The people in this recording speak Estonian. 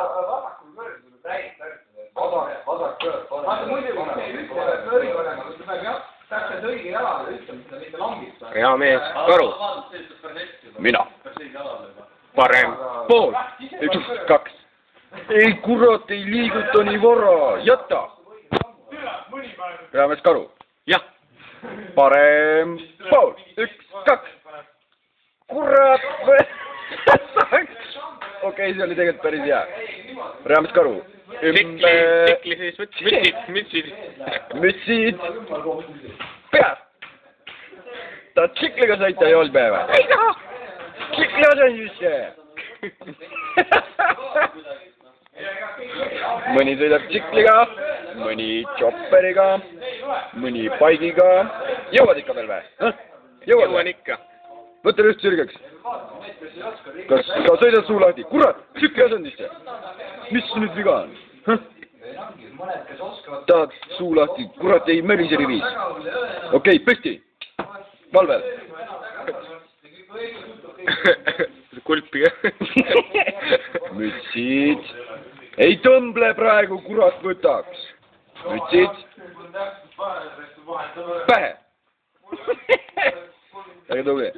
vasakul kõrgul räägid. Vasak kõrg. Vaata muidugi, see ütleb õige olema, kui ta peab jah, täpselt õige jalale ütlema, seda mitte lambist. Hea mees, karu. Mina. Parem pool. 1, 2. Ei kurat, ei liiguta nii vara. Jäta. Hea mees, karu. Jah. Parem pool. 1, 2. Kurat. Okei, see oli tegelikult päris hea. Hea mees, karu. Tsikli siis mütsid. Pead. Tahad tsikliga sõita ja olnud päeva? Ei taha. Tsikli asen sisse. Mõni sõidab tsikliga, mõni chopperiga, mõni baigiga. Jõuad ikka veel või? Jõuan ikka. Võta just sirgeks. Kas ka sõidad suu lahti? Kurat, tsikli asendisse. Mis nüüd viga on? Tahad suu lahti? Kurat, ei mörise rivis. Okei, püsti. Valvel. Kulpiga. Mütsid. Ei tõmble praegu, kurat võtaks. Mütsid. Pähe. Väga tubli.